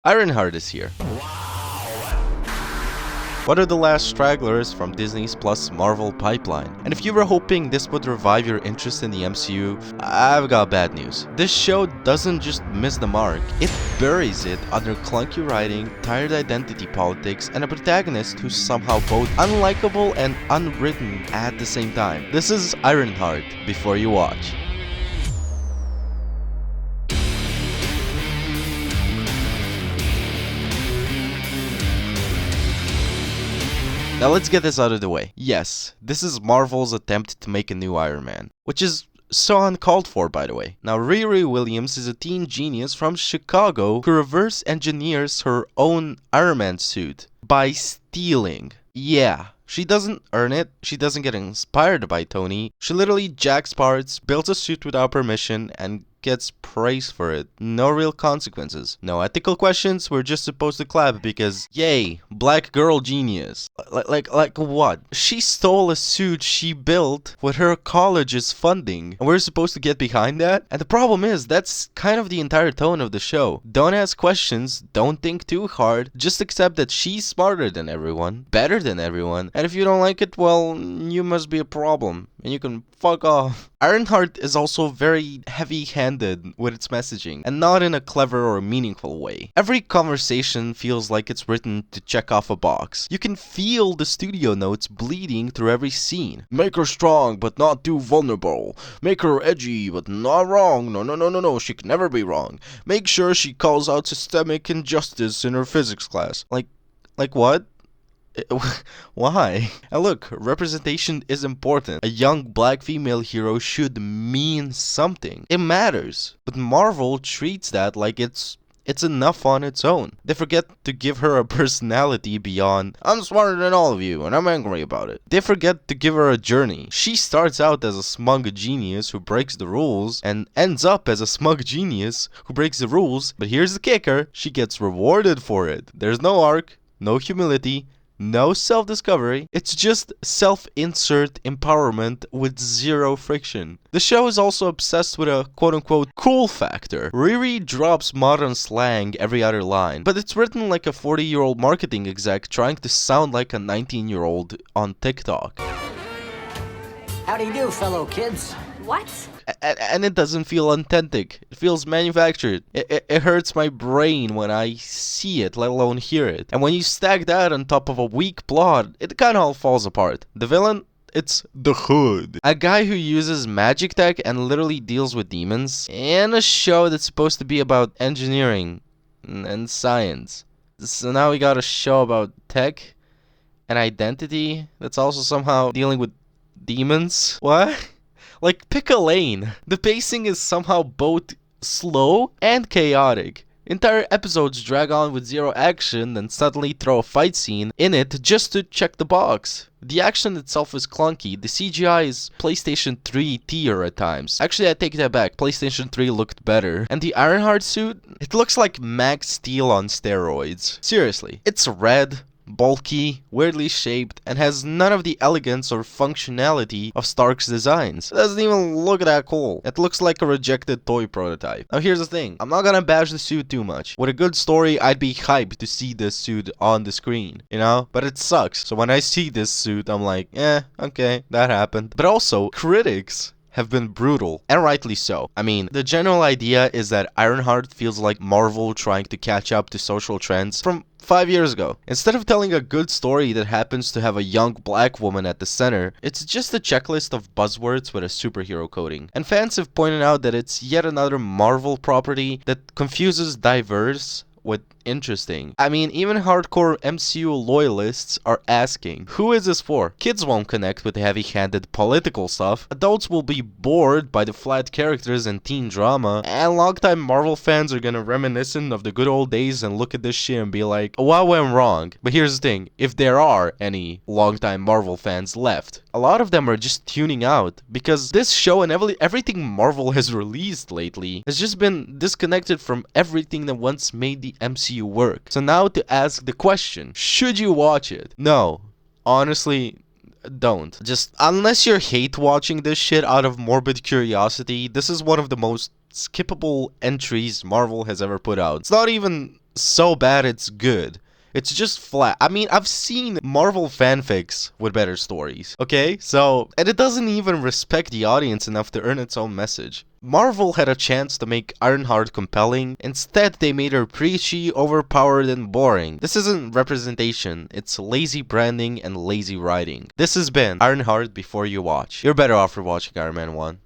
Ironheart is here. What are the last stragglers from Disney's plus Marvel pipeline? And if you were hoping this would revive your interest in the MCU, I've got bad news. This show doesn't just miss the mark, it buries it under clunky writing, tired identity politics, and a protagonist who's somehow both unlikable and unwritten at the same time. This is Ironheart before you watch. Now let's get this out of the way. Yes, this is Marvel's attempt to make a new Iron Man, which is so uncalled for, by the way. Now Riri Williams is a teen genius from Chicago who reverse engineers her own Iron Man suit by stealing. Yeah. She doesn't earn it, she doesn't get inspired by Tony, she literally jacks parts, builds a suit without permission, and gets praised for it. No real consequences. No ethical questions, we're just supposed to clap because, yay, black girl genius. Like what? She stole a suit she built with her college's funding, and we're supposed to get behind that? And the problem is, that's kind of the entire tone of the show. Don't ask questions, don't think too hard, just accept that she's smarter than everyone, better than everyone, and if you don't like it, well, you must be a problem, and you can fuck off. Ironheart is also very heavy-handed with its messaging, and not in a clever or meaningful way. Every conversation feels like it's written to check off a box. You can feel the studio notes bleeding through every scene. Make her strong, but not too vulnerable. Make her edgy, but not wrong. No, she can never be wrong. Make sure she calls out systemic injustice in her physics class. Like what? Why? And look, representation is important. A young black female hero should mean something. It matters. But Marvel treats that like it's enough on its own. They forget to give her a personality beyond, I'm smarter than all of you and I'm angry about it. They forget to give her a journey. She starts out as a smug genius who breaks the rules and ends up as a smug genius who breaks the rules, but here's the kicker, she gets rewarded for it. There's no arc, no humility, no self-discovery, it's just self-insert empowerment with zero friction. The show is also obsessed with a quote-unquote cool factor. Riri drops modern slang every other line, but it's written like a 40-year-old marketing exec trying to sound like a 19-year-old on TikTok. How do you do, fellow kids? What? And it doesn't feel authentic. It feels manufactured. It hurts my brain when I see it, let alone hear it. And when you stack that on top of a weak plot, it kind of all falls apart. The villain? It's the Hood. A guy who uses magic tech and literally deals with demons. In a show that's supposed to be about engineering and science. So now we got a show about tech and identity that's also somehow dealing with demons? What? Like, pick a lane. The pacing is somehow both slow and chaotic. Entire episodes drag on with zero action, then suddenly throw a fight scene in it just to check the box. The action itself is clunky. The CGI is PlayStation 3 tier at times. Actually, I take that back. PlayStation 3 looked better. And the Ironheart suit? It looks like Max Steel on steroids. Seriously. It's red, bulky, weirdly shaped, and has none of the elegance or functionality of Stark's designs. It doesn't even look that cool. It looks like a rejected toy prototype. Now here's the thing, I'm not gonna bash the suit too much. With a good story, I'd be hyped to see this suit on the screen, you know? But it sucks. So when I see this suit, I'm like, okay, that happened. But also, critics have been brutal, and rightly so. I mean, the general idea is that Ironheart feels like Marvel trying to catch up to social trends from 5 years ago. Instead of telling a good story that happens to have a young black woman at the center, it's just a checklist of buzzwords with a superhero coding. And fans have pointed out that it's yet another Marvel property that confuses diverse with interesting. I mean, even hardcore MCU loyalists are asking, who is this for? Kids won't connect with the heavy-handed political stuff, adults will be bored by the flat characters and teen drama, and longtime Marvel fans are gonna reminiscent of the good old days and look at this shit and be like, what went wrong? But here's the thing, if there are any longtime Marvel fans left, a lot of them are just tuning out, because this show and everything Marvel has released lately has just been disconnected from everything that once made the MCU work. So now to ask the question, should you watch it? No. Honestly, don't. Just, unless you hate watching this shit out of morbid curiosity, this is one of the most skippable entries Marvel has ever put out. It's not even so bad it's good. It's just flat. I mean, I've seen Marvel fanfics with better stories, okay? So, and it doesn't even respect the audience enough to earn its own message. Marvel had a chance to make Ironheart compelling. Instead, they made her preachy, overpowered, and boring. This isn't representation. It's lazy branding and lazy writing. This has been Ironheart Before You Watch. You're better off for watching Iron Man 1.